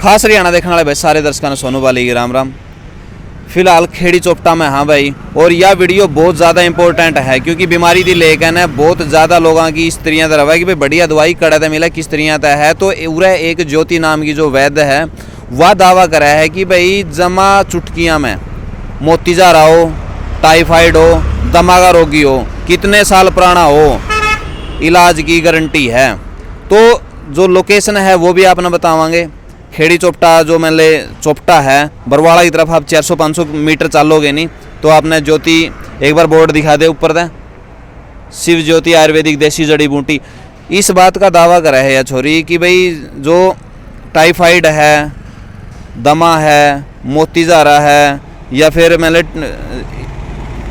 खास हरियाणा देखने वाले भाई सारे दर्शकों ने सोनू वाली की राम राम। फिलहाल खेड़ी चोपटा में हाँ भाई, और यह वीडियो बहुत ज़्यादा इंपॉर्टेंट है क्योंकि बीमारी दी लेकिन है बहुत ज़्यादा लोगों की स्त्रियाँ तरफ है कि भाई बढ़िया दवाई कड़ा था मिला कि स्त्रियाँ तय है। तो उरे एक ज्योति नाम की जो वैद्य है वह दावा करा है कि भाई जमा चुटकियाँ में मोतीजार हो, टाइफाइड हो, दमा का रोगी हो, कितने साल पुराना हो, इलाज की गारंटी है। तो जो लोकेशन है वो भी आपने बतावांगे। खेड़ी चोपटा जो मैंने चोपटा है बरवाड़ा की तरफ आप 400-500 मीटर चालोगे नहीं तो आपने ज्योति एक बार बोर्ड दिखा दे ऊपर दे, शिव ज्योति आयुर्वेदिक देसी जड़ी बूटी। इस बात का दावा करा है यह छोरी कि भाई जो टाइफाइड है, दमा है, मोतीजारा है या फिर मैंने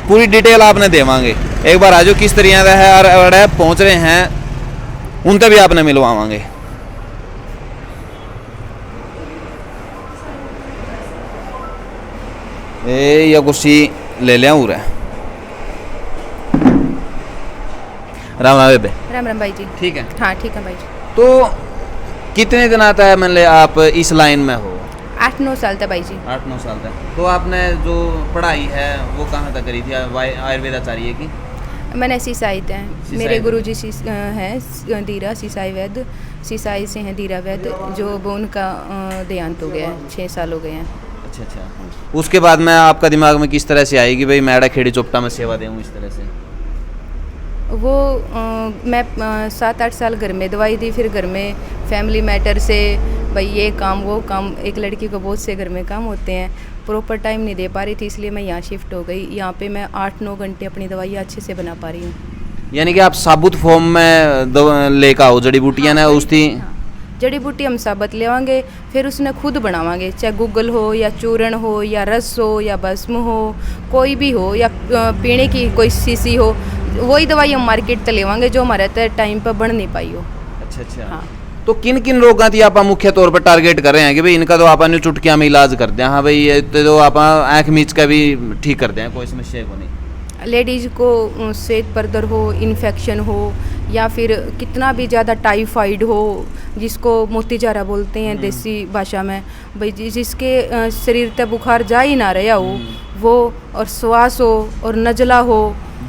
पूरी डिटेल आपने देवांगे। एक बार आजो किस तरह का है और पहुँच रहे हैं उनसे भी आपने मिलवावांगे। या कुर्सी ले लिया उरे। राम राम बेबे। राम राम भाई जी। ठीक है। हाँ ठीक है भाई जी। तो कितने दिन आता है मैंने आप इस लाइन में हो? 8-9 साल तक भाई जी। 8-9 साल तक। तो आपने जो पढ़ाई है वो कहाँ तक करी थी? आयुर्वेदाचार्य की? मैंने सीसाई है, मेरे गुरुजी हैं धीरा सीसाई वैद्य, सीसाई से हैं धीरा वैद्य, जो वो उनका देहांत हो गया है, 6 साल हो गए हैं। अच्छा। उसके बाद में आपका दिमाग में किस तरह से आई कि भाई मैं खेड़ी चोपटा में सेवा दूँ इस तरह से? वो मैं 7-8 साल घर में दवाई दी, फिर घर में फैमिली मैटर से भाई ये काम वो काम, एक लड़की को बहुत से घर में काम होते हैं, प्रॉपर टाइम नहीं दे पा रही थी, इसलिए मैं यहाँ शिफ्ट हो गई। यहाँ पे मैं 8-9 घंटे अपनी दवाई अच्छे से बना पा रही हूँ। यानी कि आप साबुत फॉर्म में लेकर आओ जड़ी बूटियाँ ने उसकी? जड़ी बूटी हम साबत लेवांगे, फिर उसने खुद बनावांगे, चाहे गूगल हो या चूर्ण हो या रस हो या भस्म हो, कोई भी हो, या पीने की कोई शीशी हो, वही दवाई हम मार्केट से लेवांगे जो हमारे टाइम पर बन नहीं पाई हो। अच्छा। हाँ। तो किन किन रोगों की आप मुख्य तौर पर टारगेट कर रहे हैं कि भाई इनका तो आप चुटकियाँ में इलाज करते हैं? हाँ भाई ये तो आप आँख मीच का भी ठीक करते हैं, कोई समस्या को नहीं? लेडीज़ को श्वेत पर्दर हो, इन्फेक्शन हो, या फिर कितना भी ज़्यादा टाइफाइड हो जिसको मोतीजारा बोलते हैं देसी भाषा में, भाई जिसके शरीर तक बुखार जा ही ना रहा हो वो, और श्वास हो और नजला हो,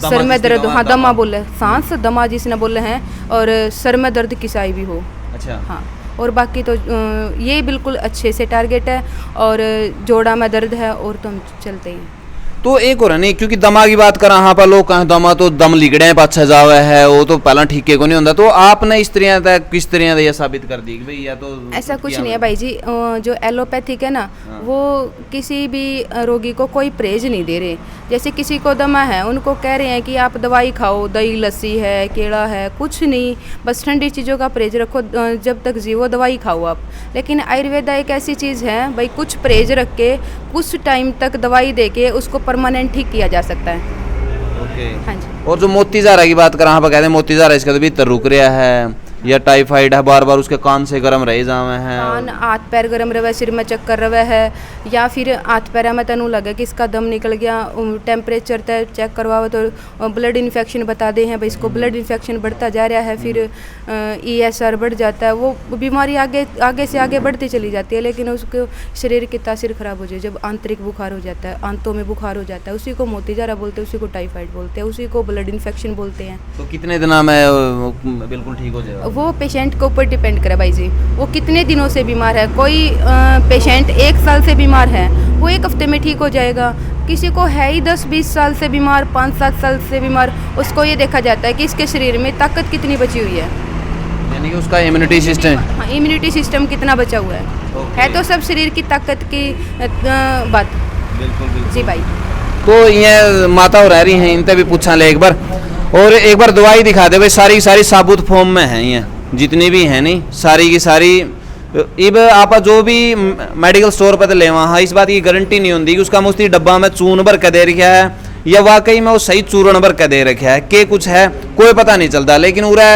सर में दर्द हो, हाँ दमा बोले, सांस दमा जिसने बोले हैं, और सर में दर्द किसाई भी हो। अच्छा। हाँ, और बाकी तो ये बिल्कुल अच्छे से टारगेट है, और जोड़ा में दर्द है और तो हम चलते ही। तो एक और नहीं क्योंकि दमा की बात करा हाँ पर लोग कहें दमा तो दम लिगड़े पाछा जावे है, वो तो पहला ठीक को नहीं होता। तो आपने इस तरह तक किस तरह ये साबित कर दी कि भाई या तो ऐसा कुछ नहीं है भाई जी। जो एलोपैथिक है ना, वो किसी भी रोगी को कोई परहेज नहीं दे रहे। जैसे किसी को दमा है उनको कह रहे हैं कि आप दवाई खाओ, दही लस्सी है, केला है, कुछ नहीं, बस ठंडी चीज़ों का परहेज रखो, जब तक जीवो दवाई खाओ आप। लेकिन आयुर्वेदा एक ऐसी चीज़ है भाई, कुछ परहेज रख के कुछ टाइम तक दवाई दे के उसको परमानेंट ठीक किया जा सकता है। ओके। हाँ जी। और जो मोतीजारा की बात करा हाँ कहते हैं मोतीजारा इसका तो भीतर रुक रहा है या टाइफाइड है, बार बार उसके कान से गर्म रह जावे हैं, कान हाथ पैर गर्म रहे, सिर में चक्कर रहे है, या फिर हाथ पैर में तनु लगे कि इसका दम निकल गया, टेम्परेचर तय चेक करवाओ तो ब्लड इन्फेक्शन बता दे हैं भाई, इसको ब्लड इन्फेक्शन बढ़ता जा रहा है, फिर ESR बढ़ जाता है, वो बीमारी आगे से आगे बढ़ती चली जाती है। लेकिन उसको शरीर की तासीर खराब हो जाए, जब आंतरिक बुखार हो जाता है, आंतों में बुखार हो जाता है, उसी को मोतीजारा बोलते हैं, उसी को टाइफाइड बोलते हैं, उसी को ब्लड इन्फेक्शन बोलते हैं। तो कितने दिन में बिल्कुल ठीक हो जाएगा? वो पेशेंट के ऊपर डिपेंड करे भाई जी, वो कितने दिनों से बीमार है। कोई पेशेंट 1 साल से बीमार है, वो 1 हफ्ते में ठीक हो जाएगा। किसी को है ही 10-20 साल से बीमार, 5-7 साल से बीमार, उसको ये देखा जाता है कि इसके शरीर में ताकत कितनी बची हुई है, यानी कि उसका इम्यूनिटी सिस्टम। हाँ, इम्यूनिटी सिस्टम कितना बचा हुआ है तो सब शरीर की ताकत की बात। बिल्कुल जी भाई। तो ये माता रह रही हैं, इनसे भी पूछा ले एक बार, और एक बार दवाई दिखा दे भाई। सारी साबुत फॉर्म में है ये जितनी भी है नहीं, सारी की सारी। इब आप जो भी मेडिकल स्टोर पर ले वहाँ इस बात की गारंटी नहीं होती कि उसका मुस्ती डब्बा में चून भर के दे रखा है या वाकई में वो सही चूर्ण भर के दे रखा है के कुछ है, कोई पता नहीं चलता। लेकिन उरा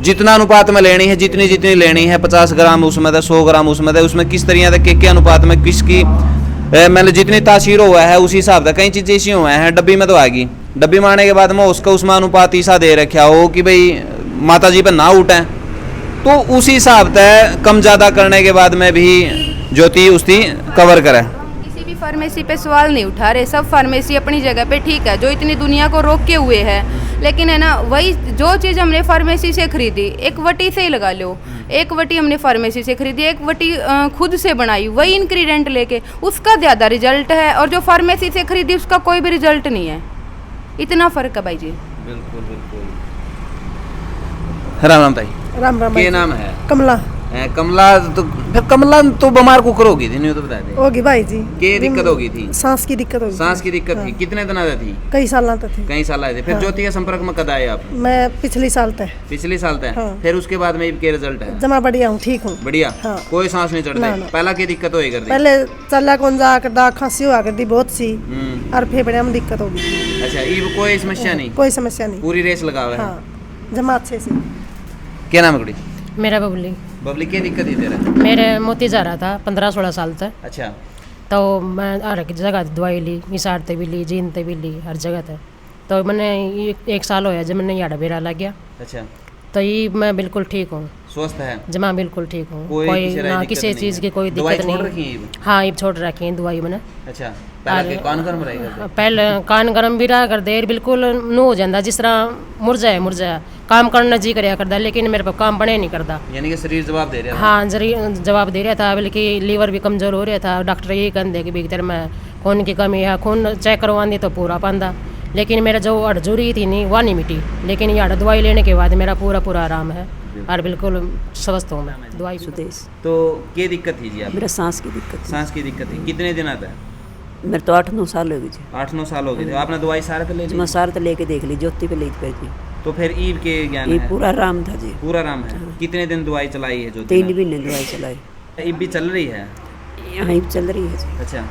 जितना अनुपात में लेनी है, जितनी लेनी है, 50 ग्राम उसमें दे, 100 ग्राम उसमें दे, उसमें किस तरह के अनुपात में किसकी मैंने जितनी तासीर हुआ है उसी हिसाब से। कई चीज़ें ऐसी हुए हैं डब्बी में तो आएगी, डब्बी में आने के बाद में उसका उसमें अनुपात ऐसा दे रखा हो कि भाई माता जी पर ना उठें, तो उसी हिसाब से कम ज़्यादा करने के बाद में भी ज्योति उसकी कवर करे। किसी भी फार्मेसी पे सवाल नहीं उठा रहे, सब फार्मेसी अपनी जगह पे ठीक है, जो इतनी दुनिया को रोके हुए है। लेकिन है ना, वही जो चीज़ हमने फार्मेसी से खरीदी, एक वटी से ही लगा लो, एक वटी हमने फार्मेसी से खरीदी, एक वटी खुद से बनाई वही इंग्रेडिएंट लेके, उसका ज़्यादा रिजल्ट है, और जो फार्मेसी से खरीदी उसका कोई भी रिजल्ट नहीं है। इतना फ़र्क है भाई जी। बिल्कुल बिल्कुल। राम राम ताई। राम राम। क्या नाम है? कमला। कमला। तो फिर कमला तो बीमार को करोगी थी, नहीं तो बता दे। होगी भाई जी। क्या दिक्कत होगी थी? सांस की दिक्कत होगी। सांस की दिक्कत हाँ। थी? कितने दिन आते थी? कई साल तक थी। कई साल आए थे। फिर हाँ। ज्योति के संपर्क में कद आए आप? मैं पिछली साल तक। पिछले साल तक। हाँ। फिर उसके बाद में क्या रिजल्ट है? जमा बढ़िया हूँ, ठीक हूँ। बढ़िया। हाँ। कोई सांस नहीं चढ़ती? ना, ना। पहला की दिक्कत होई कर दी? पहले चला कौन जा कर खांसी हुआ करती बहुत सी, और फेफड़े में दिक्कत होगी। अच्छा, ये कोई समस्या नहीं? कोई समस्या नहीं। पूरी रेस लगावा है? हाँ, जमा अच्छे से। क्या नाम है कुड़ी? मेरा बबली। बबली, क्या दिक्कत थी तेरा? मेरे मोती जा रहा था 15-16 साल तक। अच्छा। तो मैं हर एक जगह दवाई ली, मिसारते भी ली, जीनते भी ली, हर जगह तक। तो मैंने एक साल होया जब मैंने याड़ा बेरा लग गया। अच्छा। तो ये मैं बिल्कुल ठीक हूँ, स्वस्थ है? जमा बिल्कुल ठीक हूँ, कोई ना किसी चीज़ की कोई दिक्कत नहीं। हाँ, ये छोड़ रखी है दवाई मैंने। अच्छा। पहले कान गर्म रहेगा? पहले कान गर्म भी रहा कर देर बिल्कुल नो हो जाता, जिस तरह मुरझाया काम करना जी कराया करता, लेकिन मेरे पर काम बने नहीं करता। यानी कि शरीर जवाब दे रहा था? हाँ, जवाब दे रहा था, बल्कि लीवर भी कमज़ोर हो रहा था। डॉक्टर यही कहते कि भीतर में खून की कमी है, खून चेक करवानी तो पूरा पांदा, लेकिन मेरा जो अड़जूरी थी नहीं वह नहीं मिटी। लेकिन ये दवाई लेने के बाद मेरा पूरा आराम है और बिल्कुल स्वस्थ हूँ मैं। दवाई सुदेश। तो क्या दिक्कत थी जी आप? मेरा सांस की दिक्कत थी। सांस की दिक्कत थी? कितने दिन आता है? मेरे तो 8-9 साल हो गई थी। 8-9 साल हो गए थे। आपने दवाई सारे पे ले ली? मैं सार तो लेके देख ली, ज्योति पे ले थी। तो फिर ईब के ज्ञान ये है? पूरा आराम था जी। पूरा आराम है। कितने दिन दवाई चलाई है जो? 3 महीने दवाई चलाई। ईब भी चल रही है? यहाँ ही चल रही है जी। अच्छा।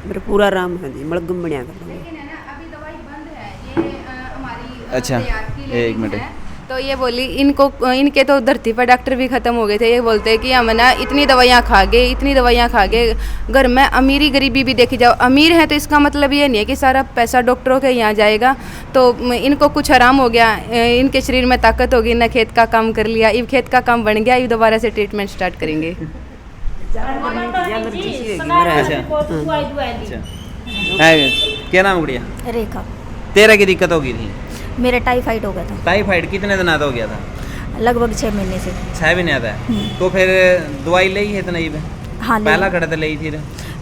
मेरा पूरा आराम है जी, मलगम बढ़िया कर दूँगी। अभी दवाई बंद है, ये हमारी अच्छा, तैयार की एक लेनी मिनट। है। तो ये बोली इनके तो धरती पर डॉक्टर भी ख़त्म हो गए थे। ये बोलते हैं कि हम ना इतनी दवाइयाँ खा गए, घर में अमीरी गरीबी भी देखी जाओ। अमीर है तो इसका मतलब ये नहीं है कि सारा पैसा डॉक्टरों के यहाँ जाएगा। तो इनको कुछ आराम हो गया, इनके शरीर में ताकत होगी, इन्हें खेत का काम कर लिया, इब खेत का काम बन गया, इब दोबारा से ट्रीटमेंट स्टार्ट करेंगे। क्या नाम है गुड़िया? रेखा। तेरा की दिक्कत होगी थी? मेरा टाइफाइड हो गया था टाइफाइड कितने दिन आता हो गया था? लगभग 6 महीने से। 6 महीने आता है। तो फिर दवाई ली है इतना? हाँ, पहला खड़ा था ली थी?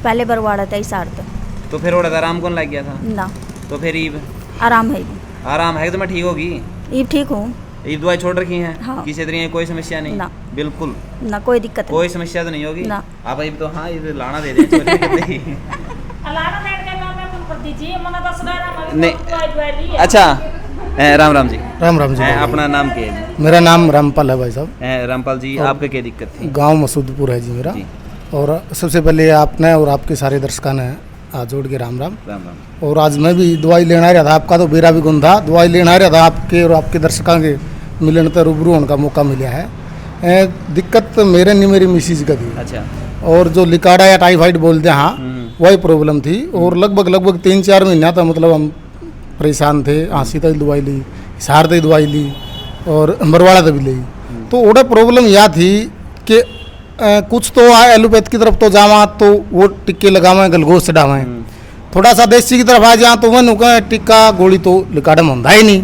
पहले बरवाड़ा था इसार तक। तो फिर उड़ा आराम कौन लग गया था? ना, तो फिर ईब आराम है। आराम है तो मैं ठीक होगी? ये ठीक हूँ। ये दवाई छोड़ रखी है? हाँ। किसी तरह की कोई समस्या नहीं? ना। बिल्कुल ना, कोई दिक्कत कोई समस्या तो नहीं होगी? ना। आप अब तो हाँ ये लाना दे दें चोरी कर देगी। नहीं। अच्छा। राम राम जी। राम राम जी। अपना नाम क्या है जी? मेरा नाम रामपाल है भाई साहब। रामपाल जी, आपके क्या दिक्कत थी? गांव मसूदपुर है जी मेरा। जी। और सबसे पहले आपने और आपके सारे दर्शकों ने हाथ जोड़ के राम राम। राम राम। और आज मैं भी दवाई लेना रहा था, आपका तो बेरा भी गुन था, दवाई लेना रहा था, आपके और आपके दर्शकों के मिलन तो रूबरू होने का मौका मिला है। दिक्कत मेरे नहीं, मेरी मिसिज का थी। अच्छा। और जो लिकाड़ा या टाइफाइड बोलते हैं, हाँ, वही प्रॉब्लम थी। और लगभग 3-4 महीना था, मतलब हम परेशान थे। आंसी तक दवाई ली, हिसार तक दवाई ली, और बरवाड़ा तक भी ली। तो ओडा प्रॉब्लम यह थी कि कुछ तो एलोपैथ की तरफ तो जावा तो वो टिक्के लगावे, गलगोश चढ़ावे। थोड़ा सा देसी की तरफ आ जा तो मैं कहें टिक्का गोली तो लिकाड़ा में होता ही नहीं,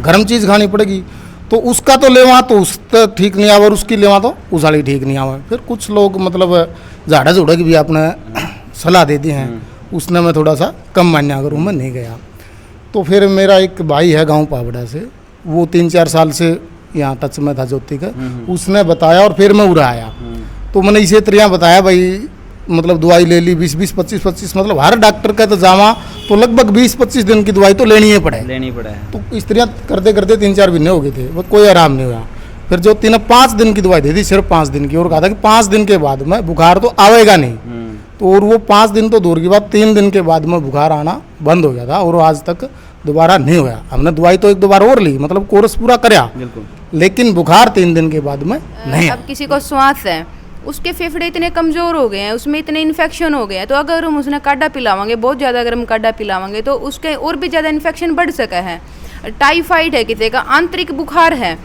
गर्म चीज़ खानी पड़ेगी। तो उसका तो लेवा तो उस ठीक नहीं आवा, और उसकी लेवा तो उसाड़ी ठीक नहीं आवा। फिर कुछ लोग मतलब झाड़ा झूड़ा की भी आपने सलाह दे दी हैं, उसने मैं थोड़ा सा कम मान्या करूँ, मैं नहीं गया। तो फिर मेरा एक भाई है गांव पावड़ा से, वो 3-4 साल से यहाँ टच में था ज्योति का, उसने बताया और फिर मैं उड़ा आया। तो मैंने इसे तरह बताया भाई, मतलब दवाई ले ली 20-25 मतलब हर डॉक्टर का तो जावा तो लगभग 20-25 दिन की दवाई तो लेनी ही पड़े। तो इस तरह करते करते 3-4 महीने हो गए थे, वो कोई आराम नहीं हुआ। फिर ज्योति ने 5 दिन की दवाई दे दी, सिर्फ 5 दिन की, और कहा था कि 5 दिन के बाद में बुखार तो आवेगा नहीं। तो और वो 5 दिन तो दूर की बात, 3 दिन के बाद में बुखार आना बंद हो गया था, और आज तक दोबारा नहीं हुआ। हमने दवाई तो 1-2 बार और ली, मतलब कोर्स पूरा कराया, लेकिन बुखार 3 दिन के बाद में नहीं। अब किसी को श्वास है, उसके फेफड़े इतने कमज़ोर हो गए हैं, उसमें इतने इन्फेक्शन हो गए हैं, तो अगर हम उसने काढ़ा पिलावांगे, बहुत ज़्यादा अगर हम काढ़ा पिलावांगे तो उसके और भी ज़्यादा इन्फेक्शन बढ़ सका है। टाइफाइड है, किसी का आंतरिक बुखार है,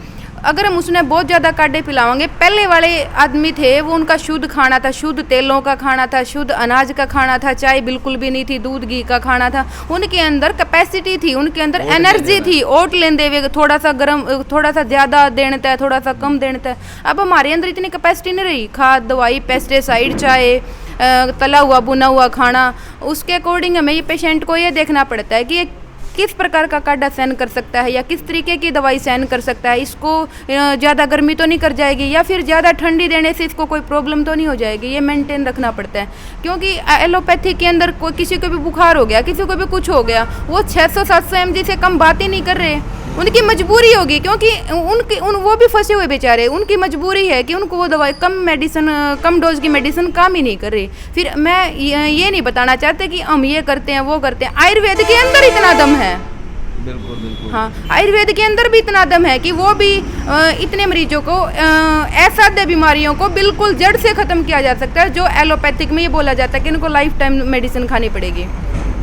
अगर हम उसने बहुत ज़्यादा काढ़े पिलाएंगे, पहले वाले आदमी थे वो उनका शुद्ध खाना था, शुद्ध तेलों का खाना था, शुद्ध अनाज का खाना था, चाय बिल्कुल भी नहीं थी, दूध घी का खाना था, उनके अंदर कैपेसिटी थी, उनके अंदर एनर्जी थी, ओट लेंदे हुए थोड़ा सा गर्म, थोड़ा सा ज़्यादा देना है, थोड़ा सा कम देना है। अब हमारे अंदर इतनी कैपेसिटी नहीं रही, खाद दवाई पेस्टिसाइड चाय तला हुआ बुना हुआ खाना, उसके अकॉर्डिंग हमें ये पेशेंट को ये देखना पड़ता है कि ये किस प्रकार का काढ़ा सहन कर सकता है या किस तरीके की दवाई सहन कर सकता है, इसको ज़्यादा गर्मी तो नहीं कर जाएगी या फिर ज़्यादा ठंडी देने से इसको कोई प्रॉब्लम तो नहीं हो जाएगी, ये मेंटेन रखना पड़ता है। क्योंकि एलोपैथी के अंदर कोई किसी को भी बुखार हो गया, किसी को भी कुछ हो गया, वो 600-700 mg से कम बात ही नहीं कर रहे, उनकी मजबूरी होगी, क्योंकि वो भी फंसे हुए बेचारे, उनकी मजबूरी है कि उनको वो दवाई कम डोज की मेडिसिन काम ही नहीं कर रही। फिर मैं ये नहीं बताना चाहते कि हम ये करते हैं वो करते हैं, आयुर्वेद के अंदर इतना दम है, बिल्कुल बिल्कुल, हाँ आयुर्वेद के अंदर भी इतना दम है कि वो भी इतने मरीजों को असाध्य बीमारियों को बिल्कुल जड़ से ख़त्म किया जा सकता है, जो एलोपैथिक में ये बोला जाता है कि इनको लाइफ टाइम मेडिसिन खानी पड़ेगी।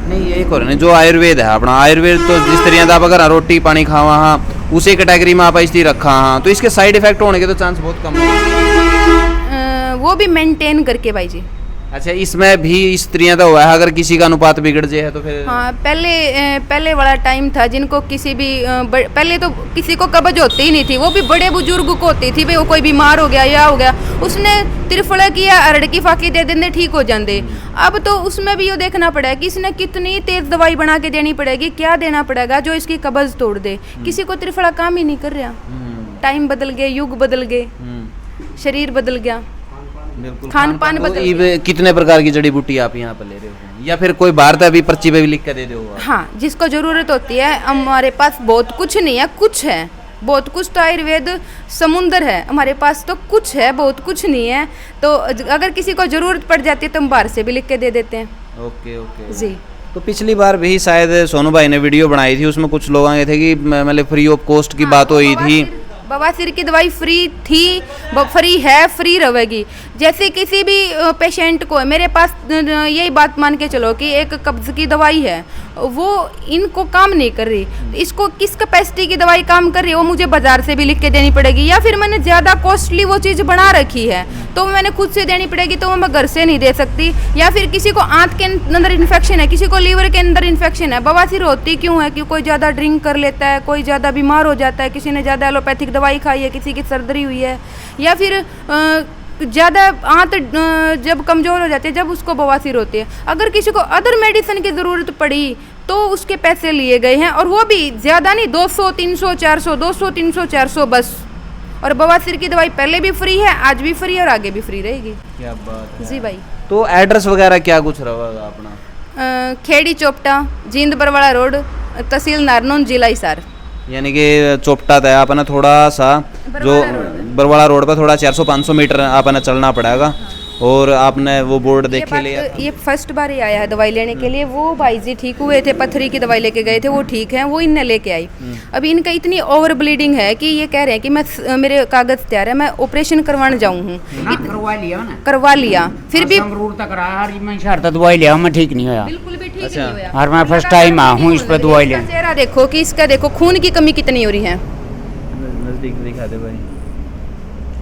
नहीं एक और नहीं, जो आयुर्वेद है अपना आयुर्वेद तो जिस तरह आप अगर रोटी पानी खावा हाँ उसी कैटेगरी में आप इसलिए रखा हाँ, तो इसके साइड इफेक्ट होने के तो चांस बहुत कम है। वो भी मेंटेन करके भाई जी। अच्छा, इसमें भी स्त्रियां तो हुआ है, अगर किसी का अनुपात बिगड़ जाए है तो फिर हाँ पहले वाला टाइम था जिनको किसी भी पहले तो किसी को कब्ज होती ही नहीं थी, वो भी बड़े बुजुर्ग को होती थी, भाई वो कोई बीमार हो गया या हो गया उसने त्रिफला किया अरड़ की फाकी दे देंगे ठीक हो जाते। अब तो उसमें भी ये देखना पड़ेगा कि इसने कितनी तेज दवाई बना के देनी पड़ेगी, क्या देना पड़ेगा जो इसकी कब्ज तोड़ दे। किसी को त्रिफला काम ही नहीं कर रहा, टाइम बदल गए, युग बदल गए, शरीर बदल गया, खान पान बदल। कितने प्रकार की जड़ी बूटी आप यहाँ पर ले रहे हो या फिर कोई बाहर अभी पर्ची पे भी लिख कर दे दो? हाँ जिसको जरूरत होती है, हमारे पास बहुत कुछ नहीं है, कुछ है बहुत कुछ, तो आयुर्वेद समुंदर है, हमारे पास तो कुछ है बहुत कुछ नहीं है, तो अगर किसी को जरूरत पड़ जाती है तो हम बाहर से भी लिख के दे देते हैं। ओके ओके जी। तो पिछली बार भी शायद सोनू भाई ने वीडियो बनाई थी, उसमें कुछ लोग आए थे कि मतलब फ्री ऑफ कॉस्ट की बात हुई थी। बवासीर की दवाई फ्री थी, फ्री है, फ्री रहेगी। जैसे किसी भी पेशेंट को, मेरे पास यही बात मान के चलो कि एक कब्ज की दवाई है, वो इनको काम नहीं कर रही, इसको किस कैपेसिटी की दवाई काम कर रही है वो मुझे बाजार से भी लिख के देनी पड़ेगी, या फिर मैंने ज़्यादा कॉस्टली वो चीज़ बना रखी है तो मैंने खुद से देनी पड़ेगी, तो वो मैं घर से नहीं दे सकती। या फिर किसी को आंत के अंदर इन्फेक्शन है, किसी को लीवर के अंदर इन्फेक्शन है, बवासीर होती क्यों है कि कोई ज़्यादा ड्रिंक कर लेता है, कोई ज़्यादा बीमार हो जाता है, किसी ने ज़्यादा एलोपैथिक दवाई खाई है, किसी की सर्जरी हुई है, या फिर ज़्यादा आंत जब कमज़ोर हो जाती है जब उसको बवासीर होती है। अगर किसी को अदर मेडिसिन की ज़रूरत पड़ी तो उसके पैसे लिए गए हैं, और वो भी ज़्यादा नहीं, 200 300 400 200 300 400 बस। और बवासीर की दवाई पहले भी फ्री है, आज भी फ्री है और आगे भी फ्री रहेगी। क्या बात है। जी भाई। तो एड्रेस वगैरह क्या कुछ रहेगा अपना? खेड़ी चोपटा, जींद बरवाड़ा रोड, तहसील नारनौल, जिला हिसार। यानी कि चोपटा था अपना थोड़ा सा जो बरवाड़ा रोड पर थोड़ा 400-500 मीटर आपने चलना पड़ेगा, और आपने वो बोर्ड देखे लिया? ये फर्स्ट बार ही आया है दवाई लेने के लिए, वो भाई जी ठीक हुए थे, पथरी की दवाई लेके गए थे, वो ठीक है, वो इनने लेके आई। अभी इनका इतनी ओवर ब्लीडिंग है कि ये कह रहे हैं कि मैं मेरे कागज तैयार है, मैं ऑपरेशन करवाने जाऊँ हूँ। करवा लिया फिर भी दवाई लिया, मैं ठीक नहीं हुआ, बिल्कुल भी ठीक नहीं हुआ। और मैं फर्स्ट टाइम हूँ इस पर दवाई लेने। चेहरा देखो कि इसका देखो खून की कमी कितनी हो रही है। नजदीक दिखा दे भाई,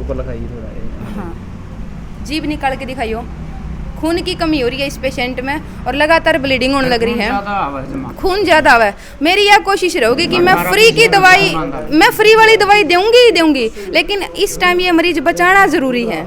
ऊपर लगाइए थोड़ा। हाँ जीभ निकाल के दिखाइयो, खून की कमी हो रही है इस पेशेंट में और लगातार ब्लीडिंग होने लग रही है, खून ज़्यादा आवा है। मेरी यह कोशिश रहेगी कि मैं फ्री की दवाई, मैं फ्री वाली दवाई दूंगी ही दूंगी, लेकिन इस टाइम ये मरीज बचाना ज़रूरी है।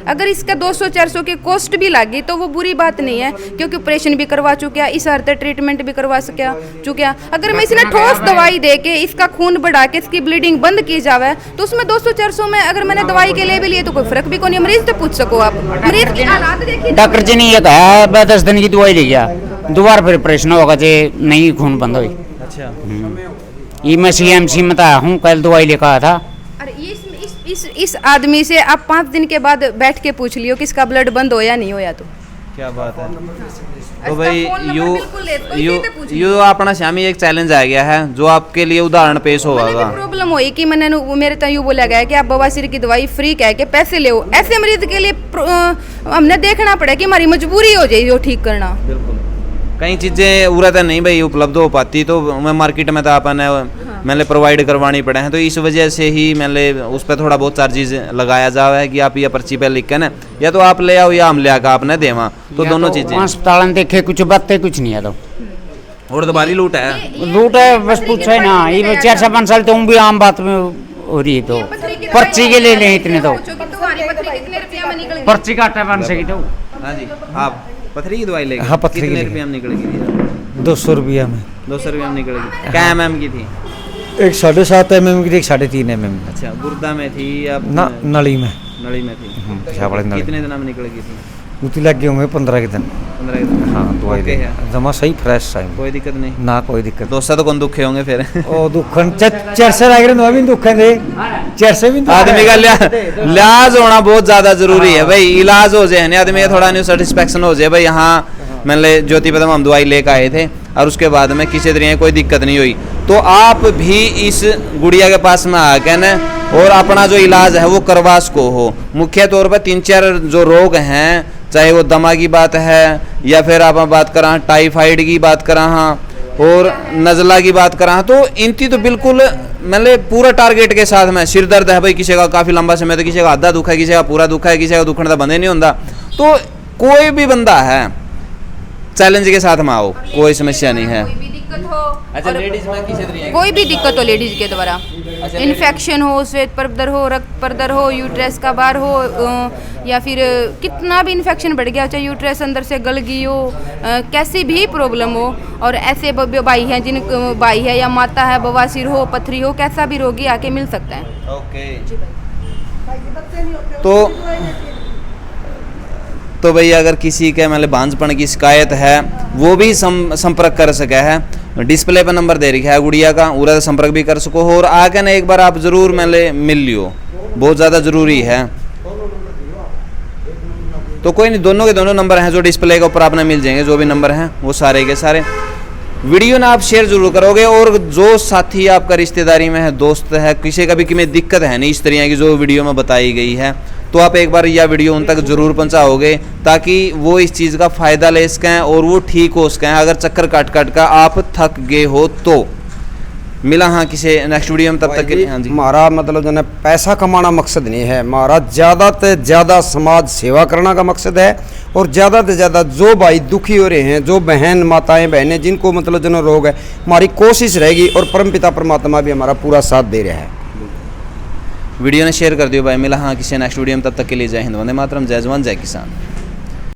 अगर इसका 200-400 की कॉस्ट भी लगी तो वो बुरी बात नहीं है, क्योंकि ऑपरेशन भी करवा चुका, इस अर्थ ट्रीटमेंट भी करवा चुका। अगर मैं इसने ठोस दवाई दे के इसका खून बढ़ा के इसकी ब्लीडिंग बंद की जावे तो उसमें 200-400 में अगर मैंने दवाई के लिए भी लिए तो कोई फर्क भी कोई नहीं। मरीज तो पूछ सको आप, मरीज की हालात देखिए। डॉक्टर जी ने ये कहा 10 दिन की दवाई ले गया, दोबारा फिर ऑपरेशन होगा जे नहीं खून बंद हुई। अच्छा, ये मैं CMC में था हूँ, कल दवाई लेकर आया था। अरे इस आदमी से आप 5 दिन के बाद बैठ के पूछ लियो कि इसका ब्लड बंद होया नहीं होया। तो क्या बात है। तो भाई यू अपना शामी एक चैलेंज आ गया है जो आपके लिए उदाहरण पेश होगा। प्रॉब्लम हुई कि मैंने मेरे तक यूँ बोला गया कि आप बवासीर की दवाई फ्री कह के पैसे ले, ऐसे मरीज के लिए हमने देखना पड़ा कि हमारी मजबूरी हो जाए जो ठीक करना। बिल्कुल, कई चीज़ें उरत नहीं भाई उपलब्ध हो पाती, तो मैं मार्केट में तो आपने मैंने प्रोवाइड करवानी पड़े हैं, तो इस वजह से ही मैंने उस पर थोड़ा बहुत चार्जेस लगाया जा है कि आप ये पर्ची पे लिख के ना या तो आप ले आओ या हम ले आकर आपने देवा, तो दोनों चीज़ें। अस्पताल में देखे कुछ बातें कुछ नहीं है तो और तो भारी लूट है, लूट है बस पूछो ही ना। ये 4 से 5 साल तो भी आम बात में हो रही है, तो पर्ची के ले लें इतने तो पर्ची काटा बन सकी तो। हाँ जी, आप पथरी की दवाई लेंगे? हाँ, पथरी की कितने लेंगे। रुपये में निकलेगी? 200 रुपया में 200 रुपये में निकलेगी। क्या mm की थी? एक 7.5 mm की थी, एक 3.5 mm की। अच्छा, गुर्दा में थी या ना नली में, नली में थी? पेशाब वाली नली। कितने दिन में निकलेगी थी? उती लग गए होंगे 15 के दिन। 15 दिन। हाँ, दवाई ओके दे है। जमा सही फ्रेश टाइम, कोई दिक्कत नहीं ना कोई दिक्कत। दोस्त तो कौन दुखे होंगे फिर? ओ दुखन चरसे लग रहे भी दुखे थे, चरसे भी आदमी का लिहाज होना बहुत ज्यादा जरूरी है भाई, इलाज हो जाए आदमी का थोड़ा न्यू सेटिस्फेक्शन हो जाए भाई। यहाँ मैंने ज्योति पदम हम दवाई लेकर आए थे और उसके बाद में किसी तरह कोई दिक्कत नहीं हुई, तो आप भी इस गुड़िया के पास में आकर न और अपना जो इलाज है वो करवा सको हो। मुख्य तौर पर 3-4 जो रोग हैं, चाहे वो दमा की बात है या फिर आप बात करा टाइफाइड की बात करा और नज़ला की बात करा, तो इनकी तो बिल्कुल मतलब पूरा टारगेट के साथ में। सिर दर्द है भाई किसी का काफ़ी लंबा समय, तो किसी का आधा दुखा है, किसी का पूरा दुखा है, किसी का दुखने का बंदे नहीं होता, तो कोई भी बंदा है चैलेंज के साथ में आओ, कोई समस्या नहीं है। अच्छा, लेडीज में किसी तरह कोई भी दिक्कत हो लेडीज के द्वारा, इन्फेक्शन हो, श्वेत प्रदर हो, रक्त प्रदर हो, यूट्रस का बार हो, या फिर कितना भी इन्फेक्शन बढ़ गया, चाहे यूट्रस अंदर से गल गई हो, कैसी भी प्रॉब्लम हो, और ऐसे भाई हैं जिन भाई है या माता है, बवासीर हो, पथरी हो, कैसा भी रोगी आके मिल सकता है। ओके, तो भैया अगर किसी के मतलब बांझपन की शिकायत है वो भी संपर्क कर सके है, डिस्प्ले पर नंबर दे रखा है गुड़िया का, उरा संपर्क भी कर सको हो और आके ना एक बार आप जरूर मिल लियो, बहुत ज़्यादा ज़रूरी है। तो कोई नहीं, दोनों के दोनों नंबर हैं जो डिस्प्ले के ऊपर आपने मिल जाएंगे, जो भी नंबर हैं वो सारे के सारे। वीडियो ना आप शेयर जरूर करोगे, और जो साथी आपका रिश्तेदारी में है, दोस्त है, किसी का भी कि में दिक्कत है नहीं इस तरह की जो वीडियो में बताई गई है, तो आप एक बार यह वीडियो उन तक जरूर पहुंचाओगे ताकि वो इस चीज़ का फ़ायदा ले सकें और वो ठीक हो सकें। अगर चक्कर काट कर आप थक गए हो तो मिला हाँ किसी नेक्स्ट वीडियो में, तब तक के लिए हाँ जी। हमारा मतलब जो है पैसा कमाना मकसद नहीं है, हमारा ज़्यादा से ज़्यादा समाज सेवा करना का मकसद है, और ज़्यादा से ज़्यादा जो भाई दुखी हो रहे हैं, जो बहन माताएं बहनें जिनको मतलब जो रोग है, हमारी कोशिश रहेगी और परमपिता परमात्मा भी हमारा पूरा साथ दे रहा है। वीडियो ने शेयर कर दियो भाई, मिला हाँ किसी नेक्स्ट वीडियो में, तब तक के लिए जय हिंद, वंदे मातरम, जय जवान जय किसान।